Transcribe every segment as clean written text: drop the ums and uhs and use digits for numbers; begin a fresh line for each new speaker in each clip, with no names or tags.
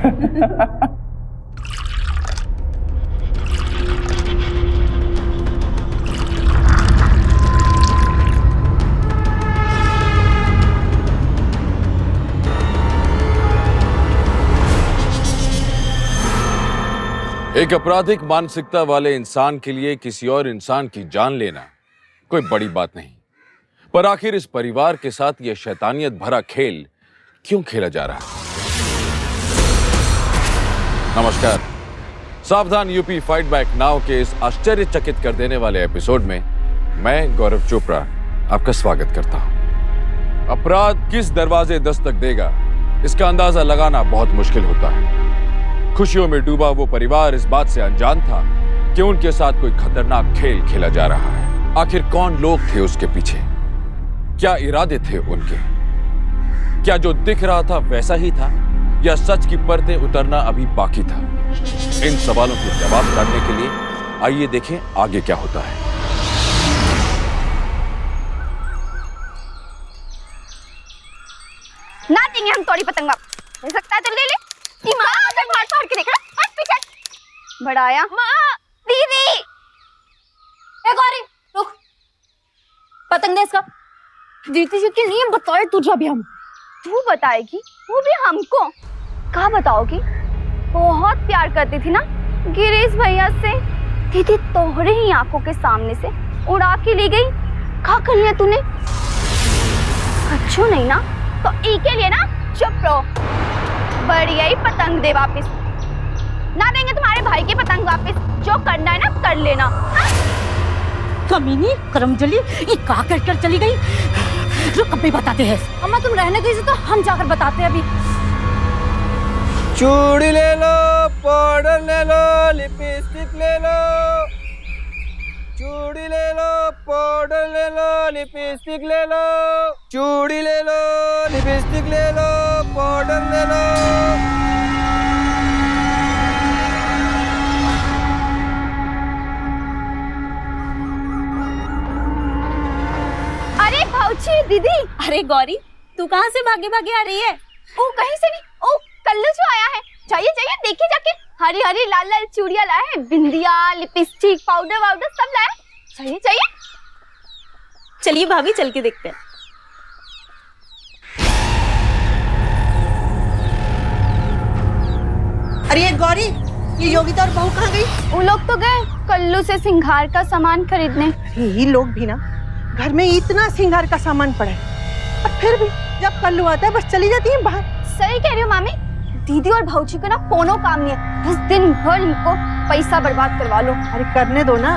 एक आपराधिक मानसिकता वाले इंसान के लिए किसी और इंसान की जान लेना कोई बड़ी बात नहीं, पर आखिर इस परिवार के साथ यह शैतानियत भरा खेल क्यों खेला जा रहा है? नमस्कार, सावधान यूपी फाइट बैक नाउ के इस आश्चर्यचकित कर देने वाले एपिसोड में मैं गौरव चोपड़ा आपका स्वागत करता हूं। अपराध किस दरवाजे दस्तक देगा, इसका अंदाजा लगाना बहुत मुश्किल होता है। खुशियों में डूबा वो परिवार इस बात से अनजान था कि उनके साथ कोई खतरनाक खेल खेला जा रहा है। आखिर कौन लोग थे उसके पीछे, क्या इरादे थे उनके? क्या जो दिख रहा था वैसा ही था या सच की परतें उतरना अभी बाकी था? इन सवालों के जवाब जानने के लिए आइए देखें आगे क्या होता है।
ना देंगे हम तोड़ी पतंगा, हो सकता है तो ले ले। फाड़ के देख रहा, बड़ा आया। माँ, दीदी,
ए गौरी रुक, पतंग दे इसका।
दीदी जी की नहीं बताए तुझे अभी हम। तू बताएगी, वो भी हमको? कहाँ बताओगी? बहुत प्यार करती थी ना गिरीश भैया से। दीदी तोहरे ही आंखों के सामने से उड़ा के ले गई। क्या कर लिया तूने? अच्छू नहीं ना तो ई के लिए ना चुप रहो। बढ़िया ही पतंग दे वापस। ना देंगे तुम्हारे भाई की पतंग वापस, जो करना है ना कर लेना।
कमीनी करमजली, ये का कर चली गई? रुक अभी बताते हैं।
अम्मा तुम रहने दीजिए तो हम जाकर बताते हैं अभी।
चूड़ी ले लो, पाउडर ले लो, लिपस्टिक ले लो। चूड़ी ले लो, पाउडर ले लो, लिपस्टिक ले लो। चूड़ी ले लो, लिपस्टिक ले लो, पाउडर ले लो।
अरे भाऊजी, दीदी।
अरे गौरी, तू कहाँ से भागे भागे आ रही है?
ओ कहीं से नहीं, ओ कल्लू जो आया है। चाहिए चाहिए, देखिए जाके। हरी हरी लाल लाल चूड़ियां लाए हैं, बिंदिया, लिपस्टिक, पाउडर वाउडर सब लाए। चाहिए चाहिए।
चलिए भाभी, चल के देखते हैं।
अरे गौरी, ये योगिता और बहू कहाँ गई?
वो लोग तो गए कल्लू से सिंगार का सामान खरीदने।
ये लोग भी ना, घर में इतना सिंगार का सामान पड़ा है और फिर भी जब कल्लू आता है बस चली जाती है बाहर।
सही कह रही हो मामी। दीदी और भाऊजी को ना कोनो काम नहीं है, बस दिन भर इनको पैसा बर्बाद करवा लो।
अरे करने दो ना,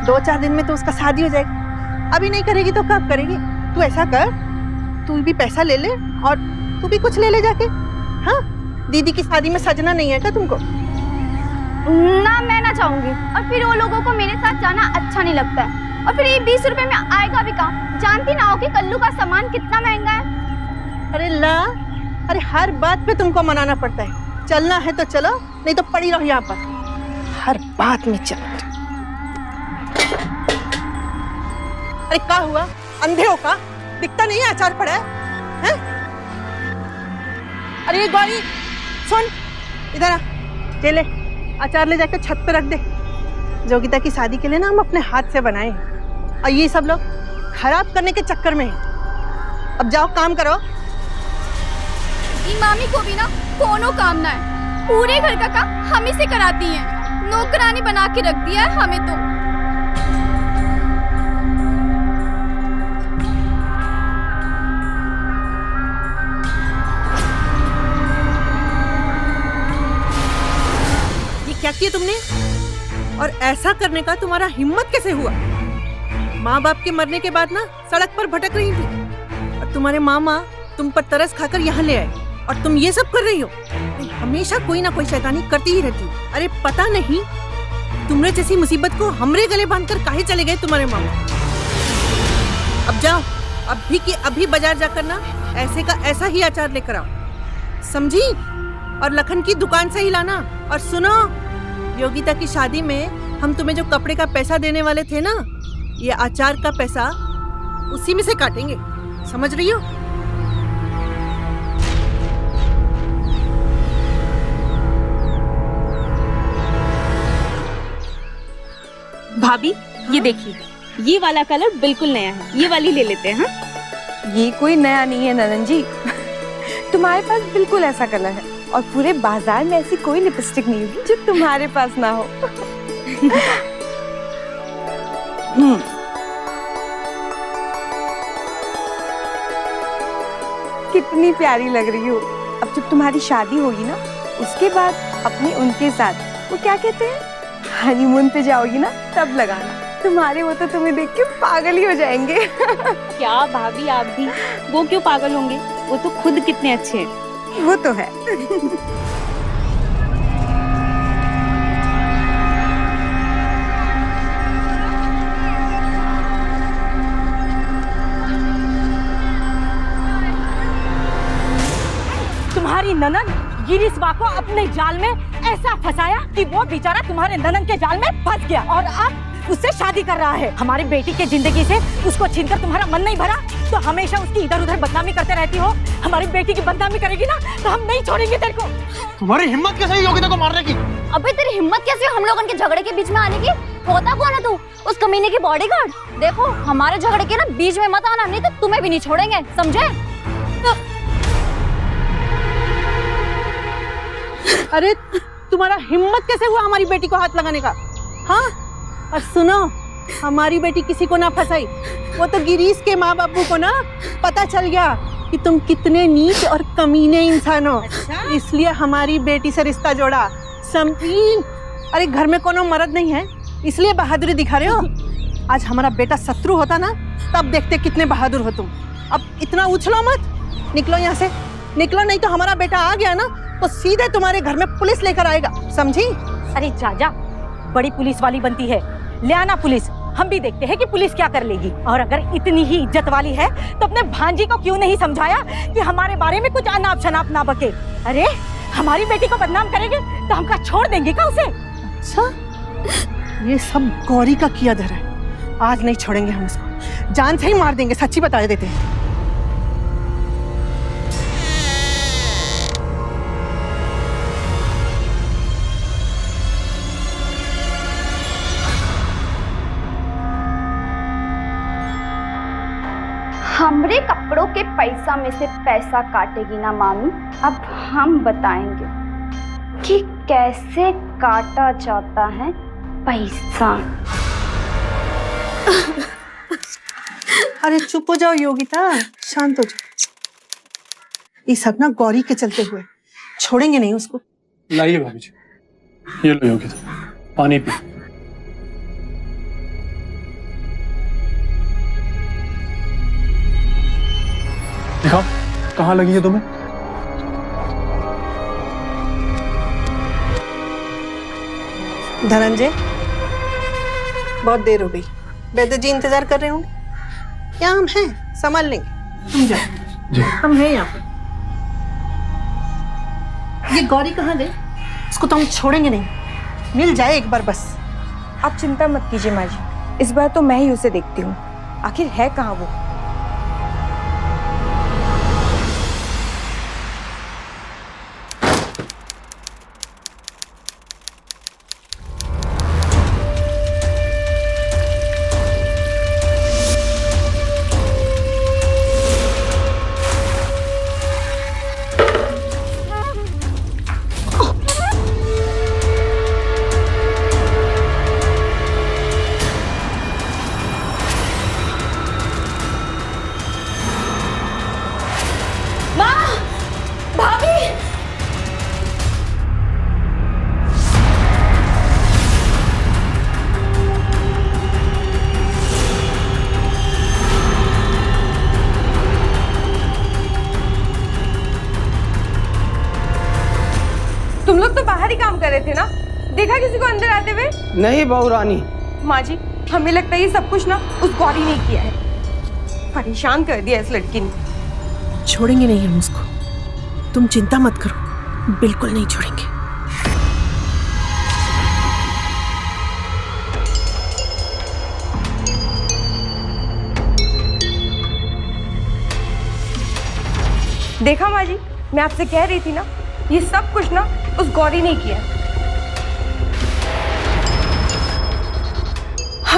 2-4 दिन में तो उसका शादी हो जाएगी। अभी नहीं करेगी तो कब करेगी? तू ऐसा कर, तू भी पैसा ले ले और तू भी कुछ ले ले जाके। हाँ, दीदी की शादी में सजना नहीं है क्या तुमको?
ना मैं ना चाहूंगी, और फिर वो लोगों को मेरे साथ जाना अच्छा नहीं लगता है। और फिर ये 20 रुपए में आएगा भी कहाँ? जानती ना हो कि कल्लू का सामान कितना महंगा है।
अरे ला, अरे हर बात पे तुमको मनाना पड़ता है। चलना है तो चलो, नहीं तो पड़ी रहो यहाँ पर। हर बात में चलो। अरे क्या हुआ? अंधे हो का? दिखता नहीं है अचार पड़ा है? अरे ये गौरी सुन, इधर आ, ये ले अचार ले जाकर छत पे रख दे। जोगिता की शादी के लिए ना हम अपने हाथ से बनाए हैं और ये सब लोग खराब करने के चक्कर में हैं। अब जाओ काम करो।
मामी को भी ना कोनो काम ना है, पूरे घर का काम हम ही से कराती हैं। नौकरानी बना के रख दिया है हमें तो।
ये क्या किया तुमने? और ऐसा करने का तुम्हारा हिम्मत कैसे हुआ? माँ बाप के मरने के बाद ना सड़क पर भटक रही थी और तुम्हारे मामा तुम पर तरस खाकर यहाँ ले आए और तुम ये सब कर रही हो। हमेशा कोई ना कोई शैतानी करती ही रहती। अरे पता नहीं तुमने जैसी मुसीबत को हमरे गले बांधकर काहे चले गए तुम्हारे मामा। अब जाओ, अभी की अभी बाजार जाकर ना ऐसे का ऐसा ही अचार लेकर आओ, समझी? और लखन की दुकान से ही लाना। और सुनो, योगिता की शादी में हम तुम्हें जो कपड़े का पैसा देने वाले थे ना, ये अचार का पैसा उसी में से काटेंगे, समझ रही हो?
भाभी ये देखिए, ये वाला कलर बिल्कुल नया है, ये वाली ले लेते हैं। हाँ
ये कोई नया नहीं है ननन जी। तुम्हारे पास बिल्कुल ऐसा कलर है और पूरे बाजार में ऐसी कोई लिपस्टिक नहीं होगी जो तुम्हारे पास ना हो। कितनी प्यारी लग रही हो। अब जब तुम्हारी शादी होगी ना, उसके बाद अपने उनके साथ, वो क्या कहते हैं, हनीमून पे जाओगी ना, तब लगाना। तुम्हारे वो तो तुम्हें देख के पागल ही हो जाएंगे।
क्या भाभी आप भी, वो क्यों पागल होंगे, वो तो खुद कितने अच्छे हैं।
वो तो है।
तुम्हारी ननन गिरीशवा को अपने जाल में ऐसा फंसाया कि वो बेचारा तुम्हारे ननन के जाल में फंस गया और अब उससे शादी कर रहा है। हमारी बेटी की जिंदगी से उसको छीनकर तुम्हारा मन नहीं भरा तो हमेशा उसकी इधर उधर बदनामी करते रहती हो। हमारी बेटी की बदनामी करेगी ना तो हम नहीं छोड़ेंगे तेरे को।
तुम्हारी हिम्मत कैसे हुई योगिता को मारने की?
अबे तेरी हिम्मत कैसे हुई हम लोगों के झगड़े के बीच में आने की? होता कौन है तू? उस कमीने की बॉडीगार्ड? देखो हमारे झगड़े के ना बीच में मत आना, नहीं तो तुम्हें भी नहीं छोड़ेंगे, समझे?
अरे तुम्हारा हिम्मत कैसे हुआ हमारी बेटी को हाथ लगाने का? हाँ, और सुनो, हमारी बेटी किसी को ना फंसाई। वो तो गिरीश के माँ बापू को ना पता चल गया कि तुम कितने नीच और कमीने इंसान हो। इसलिए हमारी बेटी से रिश्ता जोड़ा। समझी? अरे घर में कोनो मर्द नहीं है इसलिए बहादुरी दिखा रहे हो। आज हमारा बेटा शत्रु होता ना, तब देखते कितने बहादुर हो तुम। अब इतना उछलो मत, निकलो यहाँ से, निकलो, नहीं तो हमारा बेटा आ गया ना तो सीधे तुम्हारे घर में पुलिस लेकर आएगा, समझी?
अरे जा, बड़ी पुलिस वाली बनती है, ले आना पुलिस, हम भी देखते हैं कि पुलिस क्या कर लेगी। और अगर इतनी ही इज्जत वाली है तो अपने भांजी को क्यों नहीं समझाया कि हमारे बारे में कुछ अनाप शनाप ना बके। अरे हमारी बेटी को बदनाम करेंगे तो हम क्या छोड़ देंगे क्या उसे?
अच्छा, ये सब गौरी का किया धर है। आज नहीं छोड़ेंगे हम उसको, जान से ही मार देंगे, सच्ची बता देते हैं।
हमरे कपड़ों के पैसा में से पैसा काटेगी ना मामी, अब हम बताएंगे कि कैसे काटा जाता है पैसा।
अरे चुप हो जाओ योगिता, शांत हो जाओ। ये सब ना गौरी के चलते हुए, छोड़ेंगे नहीं उसको।
लाइए भाभी जी, ये लो योगिता, पानी पी। दिखाओ कहाँ लगी है तुम्हें?
धनंजय, बहुत देर हो गई, वैद्य जी इंतजार कर रहे होंगे। क्या हम हैं, संभाल लेंगे, तुम जाओ।
जी।
हम हैं यहाँ पे। ये गौरी कहाँ गई? उसको तो हम छोड़ेंगे नहीं, मिल जाए एक बार बस।
आप चिंता मत कीजिए माँ जी, इस बार तो मैं ही उसे देखती हूँ, आखिर है कहाँ वो। तुम लोग तो बाहर ही काम कर रहे थे ना, देखा किसी को अंदर आते हुए?
नहीं बहू रानी।
माँ जी, हमें लगता है ये सब कुछ ना उस गौरी ने किया है, परेशान कर दिया इस लड़की ने।
छोड़ेंगे नहीं हम उसको, तुम चिंता मत करो, बिल्कुल नहीं छोड़ेंगे।
देखा माँ जी, मैं आपसे कह रही थी ना, ये सब कुछ ना उस गौरी ने किया।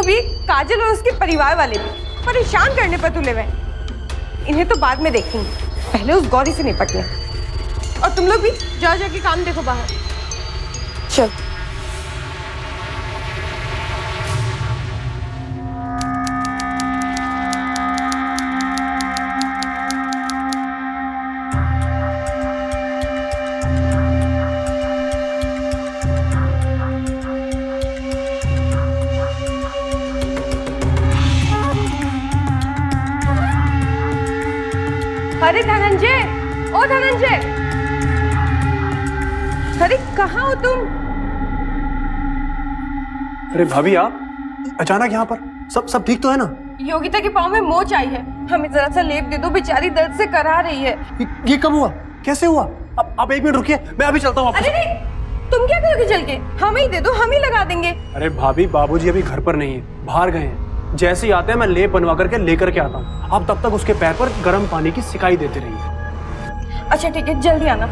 अभी काजल और उसके परिवार वाले भी परेशान करने पर तुले हुए हैं। इन्हें तो बाद में देखेंगे, पहले उस गौरी से निपटने। और तुम लोग भी जाओ, जाके काम देखो बाहर। चल। अरे धनंजय, ओ धनंजय, अरे कहाँ हो तुम?
अरे भाभी आप अचानक यहाँ पर? सब ठीक तो है ना?
योगिता के पाँव में मोच आई है, हमें जरा सा लेप दे दो, बेचारी दर्द से करा रही है।
ये कब हुआ? कैसे हुआ? आप 1 मिनट रुकिए, मैं अभी चलता हूँ।
अरे नहीं, तुम क्या करोगे चल के? हमें ही दे दो, हम ही लगा देंगे।
अरे भाभी, बाबूजी अभी घर पर नहीं है, बाहर गए हैं। जैसे ही आते हैं मैं लेप बनवा करके लेकर के आता हूँ। आप तब तक उसके पैर पर गर्म पानी की सिकाई देते रहिए।
अच्छा ठीक है, जल्दी आना।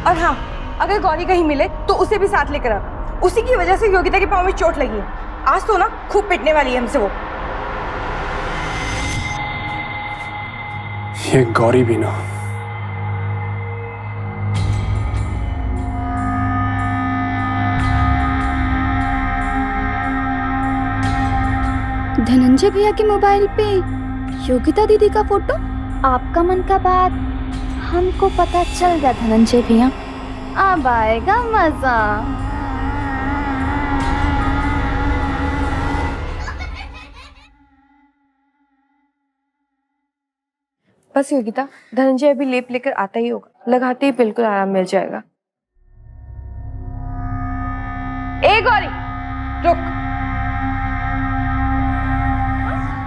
और हाँ, अगर गौरी कहीं मिले तो उसे भी साथ लेकर आना। उसी की वजह से योगिता के पाँव में चोट लगी है। आज तो ना खूब पिटने वाली है हमसे वो।
ये गौरी भी ना।
धनंजय भैया के मोबाइल पे योगिता दीदी का फोटो। आपका मन का बात हमको पता चल गया धनंजय भैया, अब आएगा मजा।
बस योगिता, धनंजय अभी लेप लेकर आता ही होगा, लगाते ही बिल्कुल आराम मिल जाएगा। ए गौरी, रुक।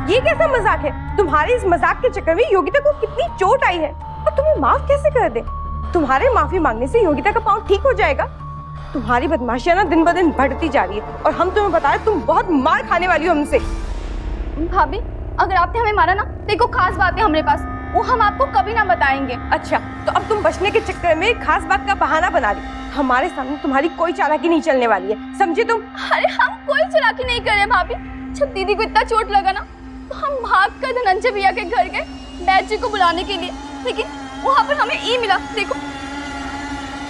ये कैसा मजाक है? तुम्हारे इस मजाक के चक्कर में योगिता को कितनी चोट आई है और तुम्हें माफ कैसे कर दे? तुम्हारे माफी मांगने से योगिता का पाँव ठीक हो जाएगा? तुम्हारी बदमाशियां ना दिन ब दिन बढ़ती जा रही है और हम तुम्हें बता रहे, तुम बहुत मार खाने वाली हो हमसे।
भाभी, अगर आपने हमें मारा ना, देखो खास बात है हमारे पास, वो हम आपको कभी ना बताएंगे।
अच्छा, तो अब तुम बचने के चक्कर में खास बात का बहाना बना रही। हमारे सामने तुम्हारी कोई चालाकी नहीं चलने वाली है, समझे तुम?
अरे हम कोई चालाकी नहीं कर रहे भाभी। जब दीदी को इतना चोट लगा ना, तो हम भाग कर धनंजय भैया के घर गए बैद जी को बुलाने के लिए, लेकिन वहाँ पर हमें ई मिला। देखो,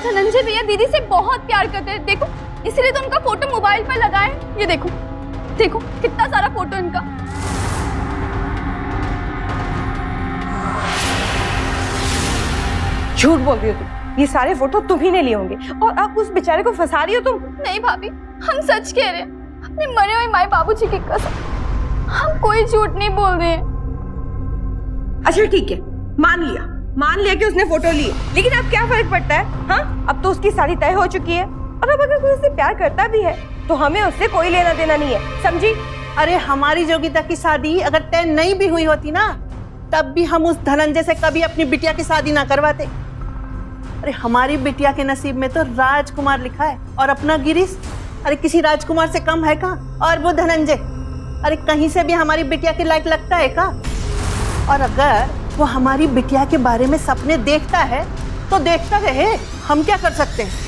धनंजय भैया दीदी से बहुत प्यार करते हैं, देखो इसलिए तो उनका फोटो मोबाइल पर लगा है। ये देखो, देखो कितना सारा फोटो इनका।
झूठ बोल रही हो तुम, ये सारे फोटो तुम ही ने लिए होंगे और अब उस बेचारे को फंसा रही हो तुम।
नहीं भाभी, हम सच कह रहे हैं, अपने मरे हुए माए बाबूजी की कसम, हम कोई झूठ नहीं बोल रहे हैं।
अच्छा ठीक है, मान लिया कि उसने फोटो लिए, लेकिन अब क्या फर्क पड़ता है? हाँ, अब तो उसकी शादी तय हो चुकी है और अब अगर कोई उससे प्यार करता भी है तो हमें उससे कोई लेना देना नहीं है, समझी?
अरे हमारी योगिता की शादी अगर तय नहीं भी हुई होती ना, तब भी हम उस धनंजय से कभी अपनी बिटिया की शादी ना करवाते। अरे हमारी बिटिया के नसीब में तो राजकुमार लिखा है और अपना गिरीश, अरे किसी राजकुमार से कम है का? और वो धनंजय, अरे कहीं से भी हमारी बिटिया के लायक लगता है का? और अगर वो हमारी बिटिया के बारे में सपने देखता है तो देखता रहे, हम क्या कर सकते हैं?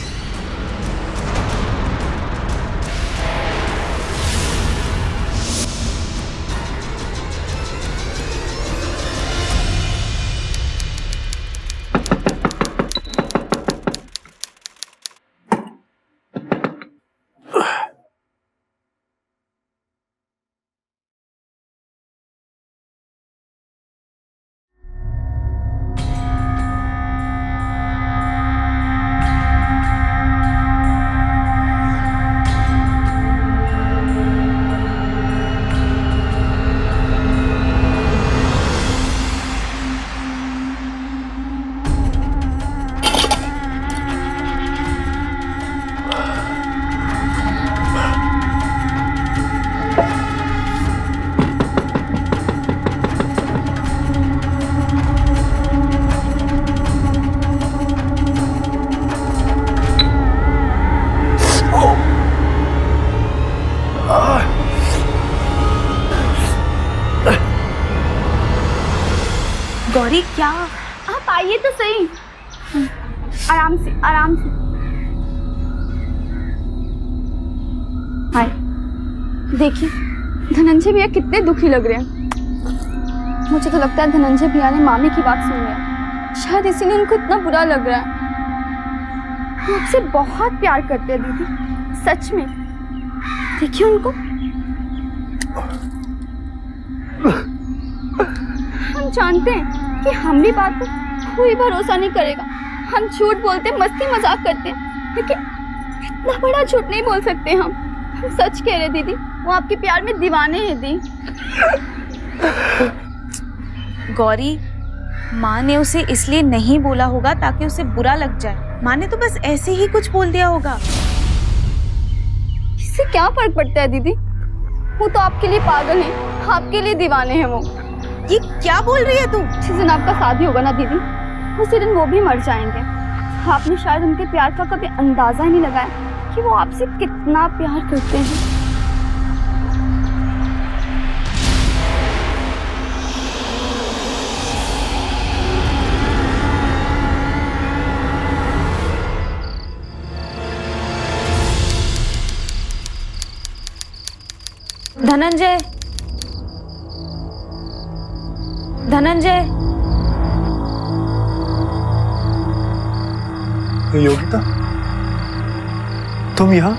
गौरी क्या?
आप आइए तो सही, आराम से आराम से। हाय, देखिए धनंजय भैया कितने दुखी लग रहे हैं। मुझे तो लगता है धनंजय भैया ने मामी की बात सुन लिया, शायद इसीलिए उनको इतना बुरा लग रहा है। वो आपसे बहुत प्यार करते हैं दीदी, सच में। देखिए उनको। हम जानते हैं कि हम भी बात पर कोई भरोसा नहीं करेगा, हम झूठ बोलते, मस्ती मजाक करते हैं, लेकिन इतना बड़ा झूठ नहीं बोल सकते हम सच कह रहे दीदी, वो आपके प्यार में दीवाने हैं दी।
गौरी, माँ ने उसे इसलिए नहीं बोला होगा ताकि उसे बुरा लग जाए। माँ ने तो बस ऐसे ही कुछ बोल दिया होगा।
इससे क्या फर्क पड़ता है दीदी, वो तो आपके लिए पागल है, आपके लिए दीवाने हैं वो।
ये क्या बोल रही है तू?
जिस दिन आपका शादी होगा ना दीदी, उसी दिन वो भी मर जाएंगे। आपने शायद उनके प्यार का कभी अंदाजा ही नहीं लगाया कि वो आपसे कितना प्यार करते हैं।
धनंजय, धनंजय,
योगिता, तुम यहाँ?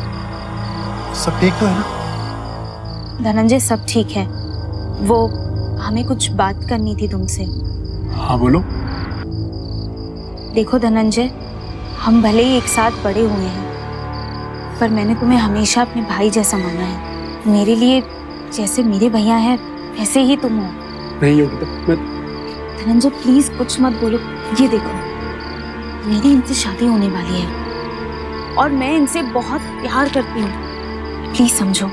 सब ठीक तो है ना?
धनंजय सब ठीक है। वो हमें कुछ बात करनी थी तुमसे।
हाँ बोलो।
देखो धनंजय, हम भले ही एक साथ बड़े हुए हैं, पर मैंने तुम्हें हमेशा अपने भाई जैसा माना है। मेरे लिए जैसे मेरे भैया हैं वैसे ही तुम हो।
नहीं योगिता, मैं...
धनंजय प्लीज कुछ मत बोलो। ये देखो, मेरी इनसे शादी होने वाली है और मैं इनसे बहुत प्यार करती हूँ। प्लीज समझो।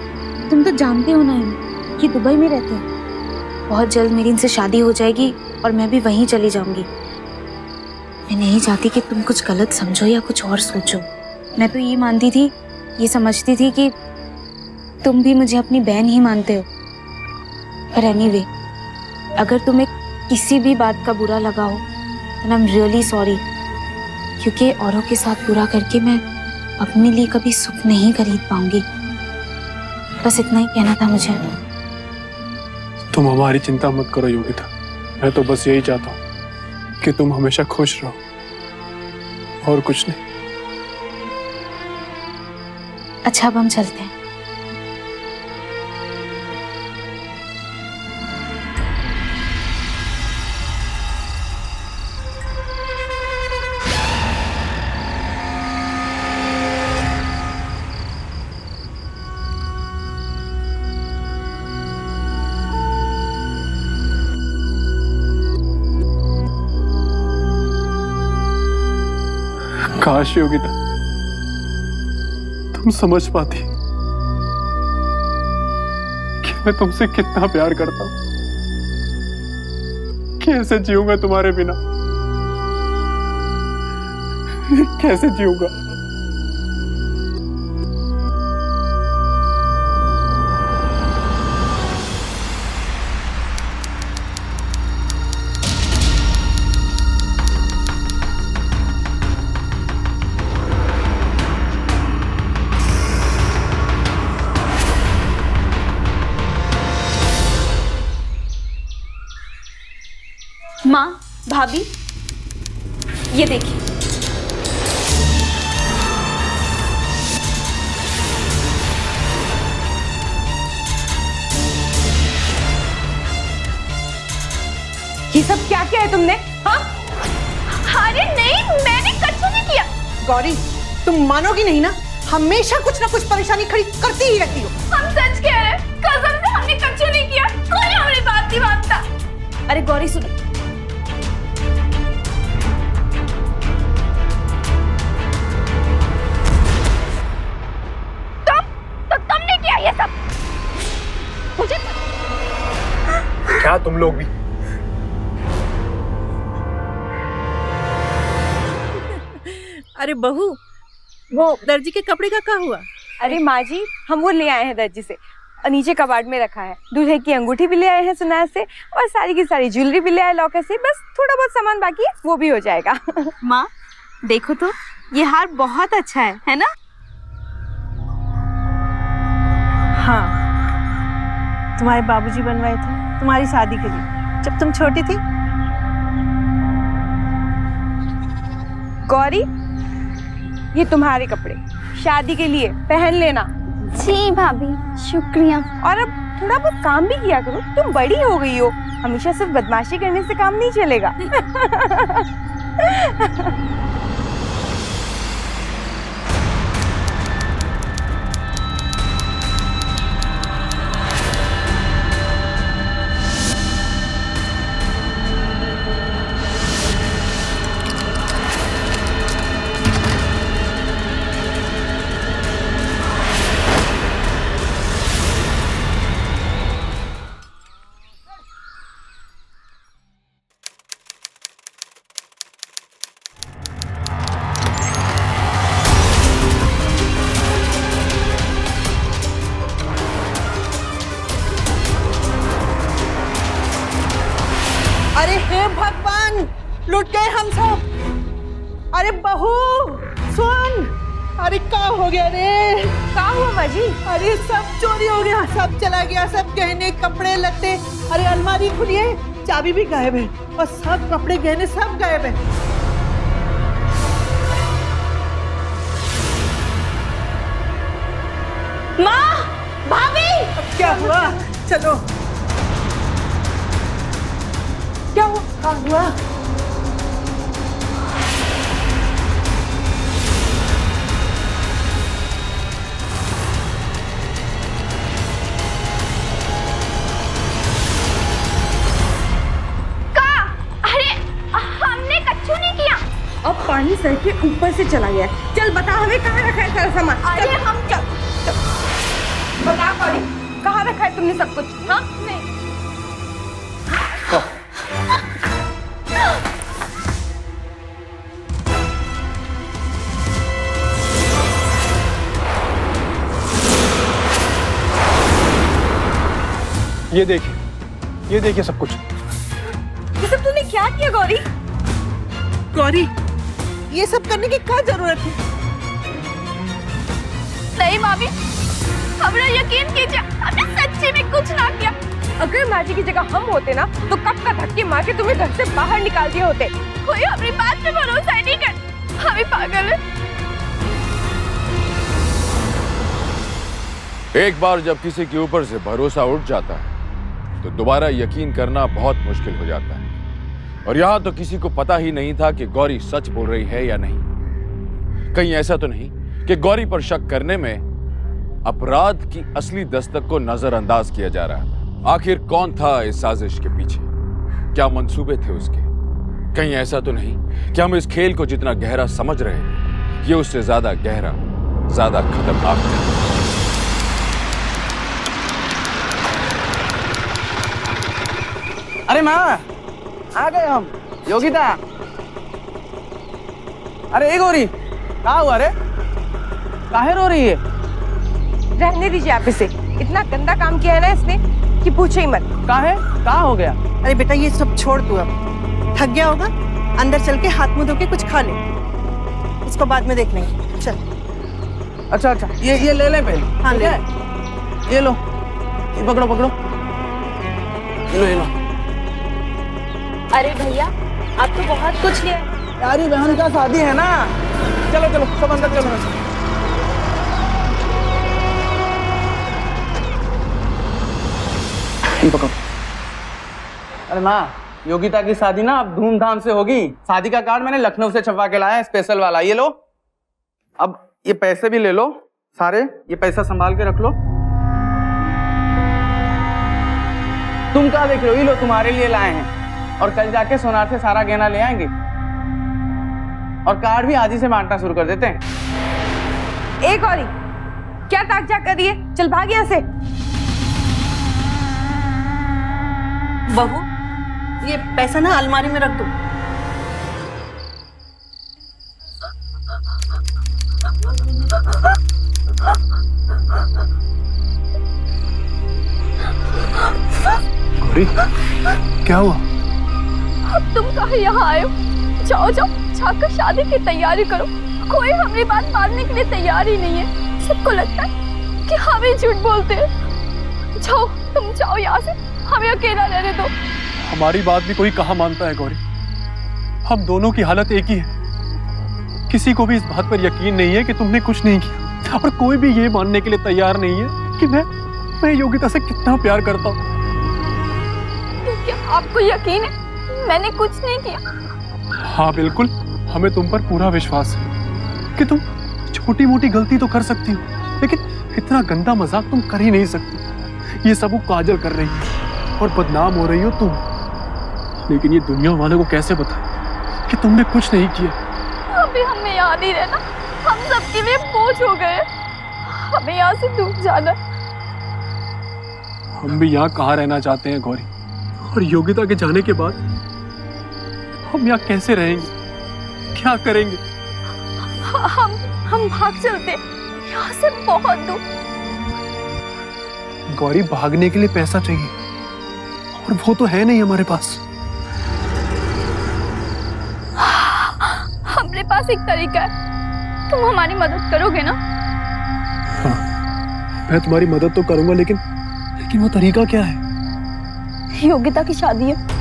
तुम तो जानते हो ना कि दुबई में रहते हैं। बहुत जल्द मेरी इनसे शादी हो जाएगी और मैं भी वहीं चली जाऊंगी। मैं नहीं चाहती कि तुम कुछ गलत समझो या कुछ और सोचो। मैं तो ये मानती थी, ये समझती थी कि तुम भी मुझे अपनी बहन ही मानते हो। पर एनीवे, अगर तुम्हें किसी भी बात का बुरा लगा हो तो आई एम रियली सॉरी, क्योंकि औरों के साथ बुरा करके मैं अपने लिए कभी सुख नहीं खरीद पाऊंगी। बस इतना ही कहना था मुझे।
तुम हमारी चिंता मत करो योगिता, मैं तो बस यही चाहता हूँ कि तुम हमेशा खुश रहो और कुछ नहीं।
अच्छा, अब हम चलते हैं।
काश योगिता तुम समझ पाती कि मैं तुमसे कितना प्यार करता हूं। कैसे जीऊंगा तुम्हारे बिना, कैसे जीऊंगा।
माँ, भाभी, ये देखिए।
ये सब क्या किया है तुमने? हाँ?
अरे नहीं, मैंने कुछ नहीं किया।
गौरी, तुम मानोगी नहीं ना, हमेशा कुछ ना कुछ परेशानी खड़ी करती ही रहती हो।
हम सच कह रहे हैं, कसम से हमने कुछ नहीं किया, कोई हमारी बात नहीं मानता।
अरे गौरी सुनो,
तो तुमने किया ये सब? मुझे
क्या तुम लोग भी?
अरे बहू, वो दर्जी के कपड़े का क्या हुआ?
अरे माँ जी, हम वो ले आए हैं दर्जी से और नीचे कबाड़ में रखा है। दूल्हे की अंगूठी भी ले आए हैं सुनार से और सारी की सारी ज्वेलरी भी ले आए लॉकर से। बस थोड़ा बहुत सामान बाकी है, वो भी हो जाएगा।
माँ देखो तो, ये हार बहुत अच्छा है ना?
हाँ, तुम्हारे बाबूजी बनवाए थे तुम्हारी शादी के लिए, जब तुम छोटी थी।
गौरी, ये तुम्हारे कपड़े शादी के लिए, पहन लेना।
जी भाभी, शुक्रिया।
और अब थोड़ा बहुत काम भी किया करो, तुम बड़ी हो गई हो, हमेशा सिर्फ बदमाशी करने से काम नहीं चलेगा।
अरे हे भगवान, लुट गए हम सब। अरे बहू सुन, अरे क्या हो गया रे?
क्या हुआ माँ जी?
अरे सब चोरी हो गया, सब चला गया, सब गहने कपड़े लत्ते। अरे अलमारी खुली है, चाबी भी गायब है और सब कपड़े गहने सब गायब है।
माँ, भाभी,
अब क्या हुआ? चलो। क्या हुआ?
अब पानी सर के ऊपर से चला गया। चल बता हमें कहाँ रखा है सारा सामान।
अरे हम
चल बता गौरी, कहाँ रखा है तुमने सब कुछ? हाँ नहीं।
ये देखिए सब कुछ।
ये सब तूने क्या किया गौरी?
गौरी, ये सब करने की क्या जरूरत है?
नहीं मामी, हमरा यकीन कीजिए, हमने सच्ची में कुछ ना किया।
अगर माँ जी की जगह हम होते ना तो कब का धक्के मार के तुम्हें घर से बाहर निकाल दिए होते।
कोई हमारी बात पे भरोसा ही नहीं कर, हम ही पागल है।
एक बार जब किसी के ऊपर से भरोसा उठ जाता है तो दोबारा यकीन करना बहुत मुश्किल हो जाता है। और यहां तो किसी को पता ही नहीं था कि गौरी सच बोल रही है या नहीं। कहीं ऐसा तो नहीं कि गौरी पर शक करने में अपराध की असली दस्तक को नजरअंदाज किया जा रहा था। आखिर कौन था इस साजिश के पीछे? क्या मंसूबे थे उसके? कहीं ऐसा तो नहीं कि हम इस खेल को जितना गहरा समझ रहे थे ये उससे ज्यादा गहरा, ज्यादा खतरनाक था।
अरे माँ, आ गए हम। योगिता, अरे ए गौरी, क्या हुआ रे? काहे रो रही है?
रहने दीजिए आप इसे, इतना गंदा काम किया है ना इसने कि पूछो ही मत।
काहे? क्या हो गया?
अरे बेटा ये सब छोड़ तू, अब थक गया होगा, अंदर चल के हाथ मुंह धो के कुछ खा ले, इसको बाद में देख लेंगे। चल।
अच्छा, ये ले ले पहले।
हाँ ले।
ये लो, ये पकड़ो पकड़ो, ये लो।
अरे भैया, आप तो बहुत कुछ ले आए।
यारी बहन का शादी है ना, चलो चलो सब अंदर चलो। पकड़ो। अरे माँ, योगिता की शादी ना अब धूमधाम से होगी। शादी का कार्ड मैंने लखनऊ से छपवा के लाया है, स्पेशल वाला। ये लो, अब ये पैसे भी ले लो सारे, ये पैसा संभाल के रख लो। तुम क्या देख रहे हो? ये लो, तुम्हारे लिए लाए हैं। और कल जाके सोनार से सारा गहना ले आएंगे और कार्ड भी आज ही से बांटना शुरू कर देते हैं।
ए गौरी, क्या ताकझा कर रही है? चल भाग यहाँ से।
बहू, ये पैसा ना अलमारी में रख दो।
गौरी, क्या हुआ?
अब तुम कहाँ यहाँ आए हो? जाओ जाओ, जाकर शादी की तैयारी करो। कोई हमारी बात मानने के लिए तैयार ही नहीं है। सबको लगता है कि हम ही झूठ बोलते हैं। तुम जाओ यहाँ से, हमें अकेला रहने दो।
हमारी बात भी कोई कहाँ मानता है गौरी। हम दोनों की हालत एक ही है। किसी को भी इस बात पर यकीन नहीं है कि तुमने कुछ नहीं किया, और कोई भी ये मानने के लिए तैयार नहीं है कि मैं योगिता से कितना प्यार करता हूँ।
क्या आपको यकीन है मैंने कुछ नहीं किया?
हाँ बिल्कुल, हमें तुम पर पूरा विश्वास है कि तुम छोटी मोटी गलती तो कर सकती हो, लेकिन इतना गंदा मजाक तुम कर ही नहीं सकती। ये सब वो काजल कर रही है और बदनाम हो रही हो तुम। लेकिन ये दुनिया वालों को कैसे बताए कि तुमने कुछ नहीं किया?
अभी हमें यहाँ नहीं रहना, हम सबके लिए बोझ हो गए। हमें यहाँ से दूर जाना।
हम भी यहाँ कहाँ रहना चाहते हैं गौरी, और योगिता के जाने के बाद हम यहाँ कैसे रहेंगे, क्या करेंगे?
हम भाग चलते यहाँ से बहुत दूर।
गौरी, भागने के लिए पैसा चाहिए और वो तो है नहीं हमारे पास।
हमारे पास एक तरीका है, तुम हमारी मदद करोगे ना?
हाँ, मैं तुम्हारी मदद तो करूंगा, लेकिन वो तरीका क्या है?
योगिता की शादी है।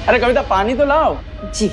अरे कविता, पानी तो लाओ।
जी।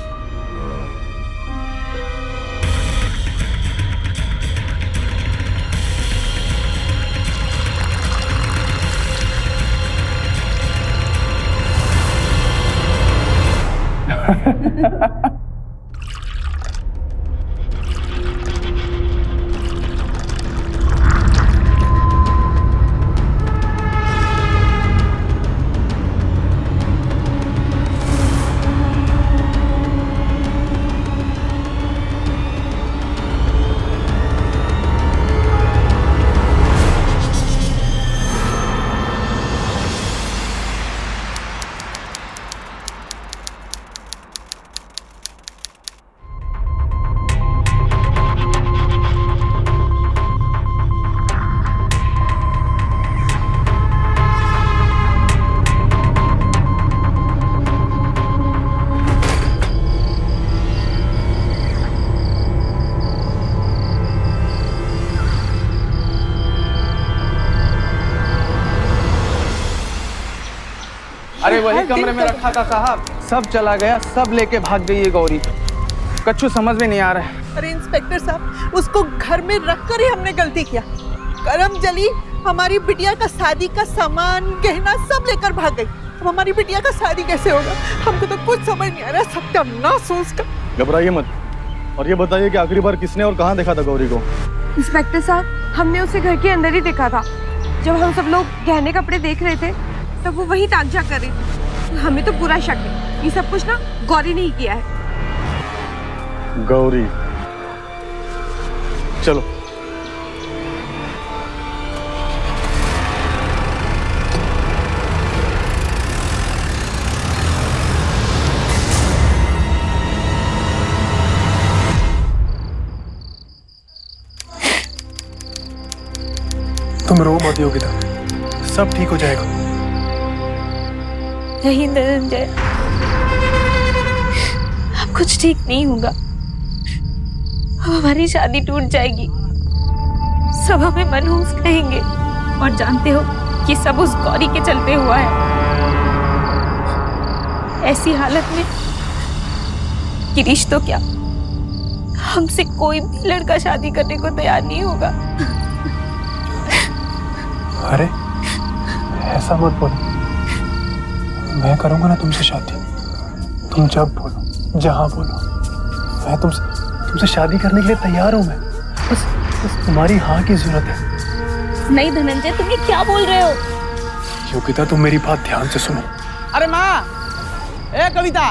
अरे वही कमरे में रखा था साहब, सब चला गया, सब लेके भाग गई है गौरी। कच्चू समझ में नहीं आ रहा है।
अरे इंस्पेक्टर साहब, उसको घर में रखकर ही हमने गलती किया। करम जली हमारी बिटिया का शादी का सामान गहना सब लेकर भाग गई। अब हमारी बिटिया का शादी कैसे होगा? हमको तो कुछ समझ नहीं आ रहा। सत्यानाश हो उसका।
घबराइए मत, और ये बताइए कि आखिरी बार किसने और कहाँ देखा था गौरी को?
इंस्पेक्टर साहब, हमने उसे घर के अंदर ही देखा था। जब हम सब लोग गहने कपड़े देख रहे थे तब वो वहीं ताकझा कर रही थी। हमें तो पूरा शक है ये सब कुछ ना गौरी ने ही किया है।
गौरी, चलो।
तुम रो मत योगिता, सब ठीक हो जाएगा।
नहीं धनंजय, अब कुछ ठीक नहीं होगा। अब हमारी शादी टूट जाएगी, सब हमें मनहूस कहेंगे, और जानते हो कि सब उस गौरी के चलते हुआ है। ऐसी हालत में गिरीश तो क्या, हमसे कोई भी लड़का शादी करने को तैयार नहीं होगा।
अरे ऐसा मत बोलो, मैं करूंगा ना तुमसे शादी। तुम जब बोलो, जहां बोलो, मैं तुमसे शादी करने के लिए तैयार हूं। मैं बस तुम्हारी हाँ की जरूरत है।
नहीं धनंजय, तुम ये क्या बोल रहे हो?
योगिता, तुम मेरी बात ध्यान से सुनो।
अरे माँ, ए कविता,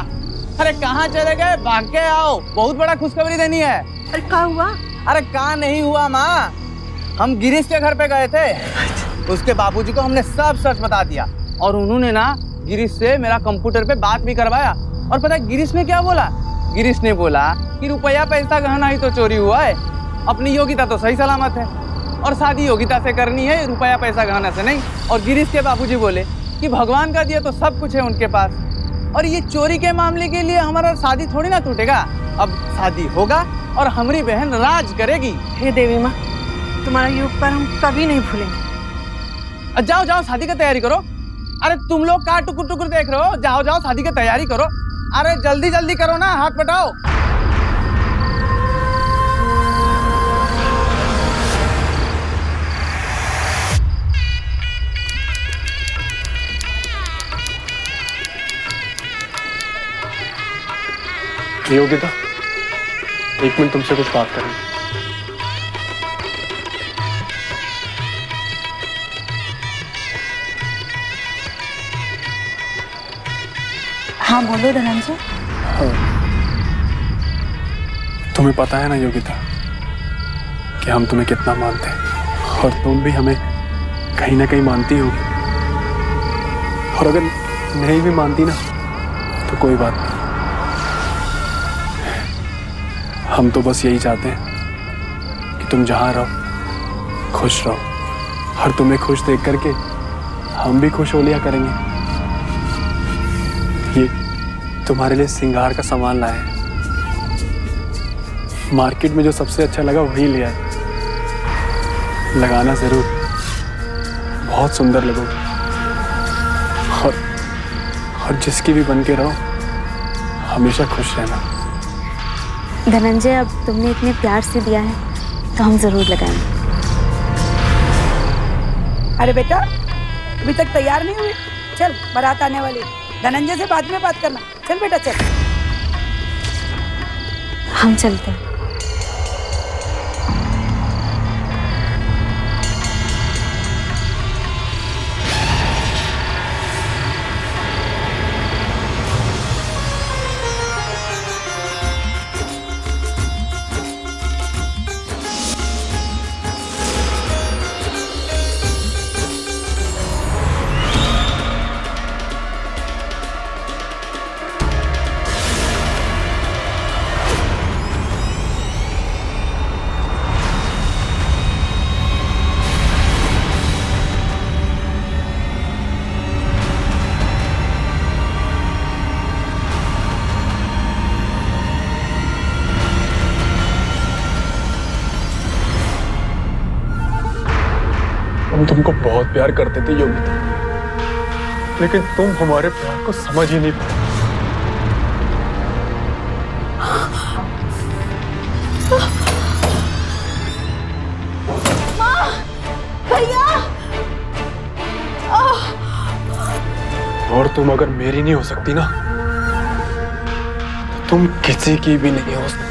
अरे कहाँ चले गए? भाग के आओ, बहुत बड़ा खुशखबरी देनी है।
अरे क्या हुआ?
अरे कहाँ नहीं हुआ माँ, हम गिरीश के घर पे गए थे। उसके बाबूजी को हमने सब सच बता दिया और उन्होंने ना गिरीश से मेरा कंप्यूटर पे बात भी करवाया। और पता है गिरीश ने क्या बोला? गिरीश ने बोला कि रुपया पैसा गहना ही तो चोरी हुआ है, अपनी योग्यता तो सही सलामत है और शादी योग्यता से करनी है, रुपया पैसा गहना से नहीं। और गिरीश के बाबूजी बोले कि भगवान का दिया तो सब कुछ है उनके पास, और ये चोरी के मामले के लिए हमारा शादी थोड़ी ना टूटेगा। अब शादी होगा और हमारी बहन राज करेगी।
हे देवी माँ, तुम्हारा ये उपकार हम कभी नहीं भूलेंगे।
जाओ जाओ शादी की तैयारी करो। अरे तुम लोग का टुकुर टुकुर देख रहे हो? जाओ जाओ शादी की तैयारी करो। अरे जल्दी जल्दी करो ना, हाथ बटाओ।
योगिता, एक मिनट तुमसे कुछ बात करनी।
हाँ बोलो धनंजय।
तुम्हें पता है ना योगिता कि हम तुम्हें कितना मानते हैं और तुम भी हमें कहीं ना कहीं मानती होगी। और अगर नहीं भी मानती ना तो कोई बात नहीं, हम तो बस यही चाहते हैं कि तुम जहाँ रहो खुश रहो और तुम्हें खुश देख करके हम भी खुश हो लिया करेंगे। ये तुम्हारे लिए श्रृंगार का सामान लाए हैं, मार्केट में जो सबसे अच्छा लगा वही लिया है, लगाना जरूर, बहुत सुंदर लगोगे। और जिसकी भी बन के रहो, हमेशा खुश रहना।
धनंजय, अब तुमने इतने प्यार से दिया है तो हम जरूर लगाएंगे।
अरे बेटा, अभी तक तैयार नहीं हुई? चल, बारात आने वाली, धनंजय से बाद में बात करना। चल बेटा चल।
हम चलते हैं।
हम तुमको बहुत प्यार करते थे योगिता, लेकिन तुम हमारे प्यार को समझ ही नहीं पाए।
भैया!
और तुम अगर मेरी नहीं हो सकती ना, तो तुम किसी की भी नहीं हो सकती।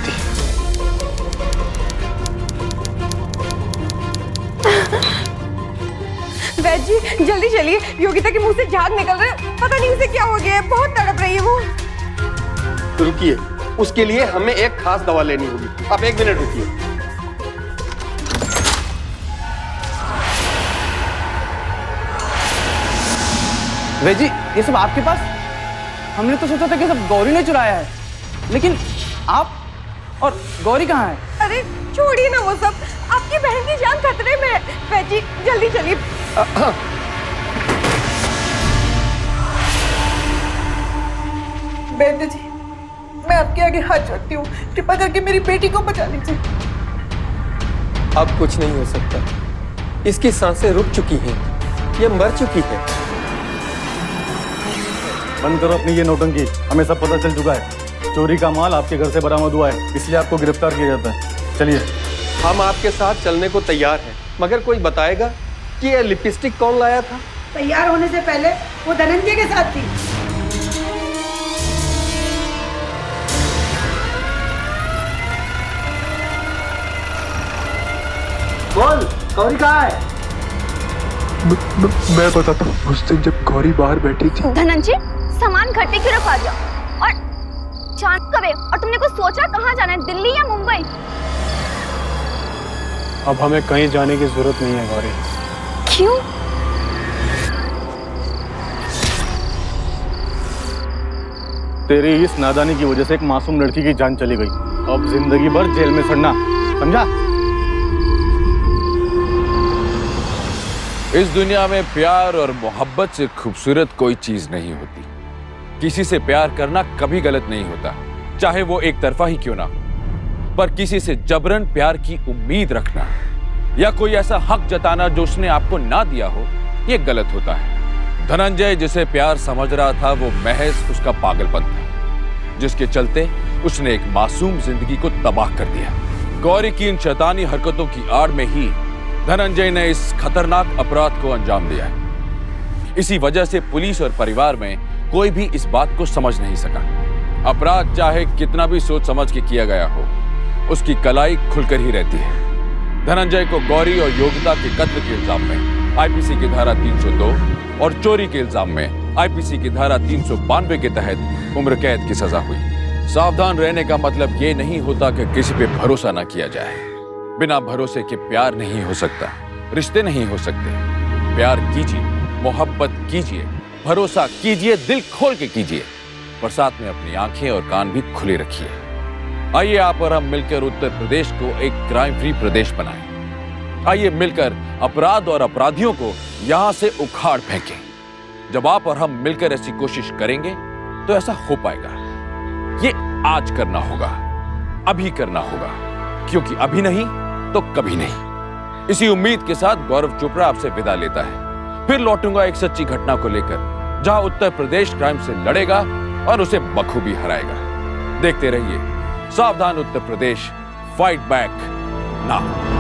वैद जी जल्दी चलिए, योगिता के मुंह से झाग निकल रहा है, पता नहीं उसे क्या हो गया है, बहुत तड़प रही है वो।
रुकिए, उसके लिए हमें एक खास दवा लेनी होगी। आप 1 मिनट रुकिए।
वैद जी, ये सब आपके पास? हमने तो सोचा था कि सब गौरी ने चुराया है, लेकिन आप और गौरी कहाँ है?
अरे छोड़िए ना वो सब, आपकी बहन की जान खतरे में है। वैद जी जल्दी चलिए।
वैद्य जी, मैं आपके आगे हाथ जोड़ती हूँ, कृपा करके मेरी बेटी को बचा लीजिए।
अब कुछ नहीं हो सकता, इसकी सांसें रुक चुकी हैं, ये मर चुकी है।
बंद करो अपनी ये नौटंकी, हमें सब पता चल चुका है। चोरी का माल आपके घर से बरामद हुआ है, इसलिए आपको गिरफ्तार किया जाता है। चलिए।
हम आपके साथ चलने को तैयार हैं, मगर कोई बताएगा कि ये लिपस्टिक कौन लाया था?
तैयार होने से पहले वो धनंजय के साथ थी।
बोल, गौरी कहाँ है?
मैं बताता हूँ, उस दिन जब गौरी बाहर बैठी थी।
धनंजय, सामान इकट्ठे क्यों रखा दिया? और अचानक कब है? और तुमने कुछ सोचा कहाँ जाना है, दिल्ली या मुंबई?
अब हमें कहीं जाने की जरूरत नहीं है गौरी।
क्यों?
तेरी इस नादानी की वजह से एक मासूम लड़की की जान चली गई। अब जिंदगी भर जेल में सड़ना, समझा?
इस दुनिया में प्यार और मोहब्बत से खूबसूरत कोई चीज नहीं होती। किसी से प्यार करना कभी गलत नहीं होता, चाहे वो एक तरफा ही क्यों ना हो। पर किसी से जबरन प्यार की उम्मीद रखना या कोई ऐसा हक जताना जो उसने आपको ना दिया हो, ये गलत होता है। धनंजय जिसे प्यार समझ रहा था वो महज उसका पागलपन था, जिसके चलते उसने एक मासूम जिंदगी को तबाह कर दिया। गौरी की इन शैतानी हरकतों की आड़ में ही धनंजय ने इस खतरनाक अपराध को अंजाम दिया है। इसी वजह से पुलिस और परिवार में कोई भी इस बात को समझ नहीं सका। अपराध चाहे कितना भी सोच समझ के किया गया हो, उसकी कलाई खुलकर ही रहती है। धनंजय को गौरी और योगिता के कत्ल के इल्जाम में आईपीसी की धारा 302 और चोरी के इल्जाम में आईपीसी की धारा 392 के तहत उम्र कैद की सजा हुई। सावधान रहने का मतलब ये नहीं होता कि किसी पे भरोसा ना किया जाए। बिना भरोसे के प्यार नहीं हो सकता, रिश्ते नहीं हो सकते। प्यार कीजिए, मोहब्बत कीजिए, भरोसा कीजिए, दिल खोल के कीजिए, पर साथ में अपनी आंखें और कान भी खुले रखिए। आइए आप और हम मिलकर उत्तर प्रदेश को एक क्राइम फ्री प्रदेश बनाएं। आइए मिलकर अपराध और अपराधियों को यहां से उखाड़ फेंकें। जब आप और हम मिलकर ऐसी कोशिश करेंगे तो ऐसा हो पाएगा। ये आज करना होगा, अभी करना होगा, क्योंकि अभी नहीं तो कभी नहीं। इसी उम्मीद के साथ गौरव चोपड़ा आपसे विदा लेता है। फिर लौटूंगा एक सच्ची घटना को लेकर, जहां उत्तर प्रदेश क्राइम से लड़ेगा और उसे बखूबी हराएगा। देखते रहिए सावधान Uttar Pradesh, fight back now.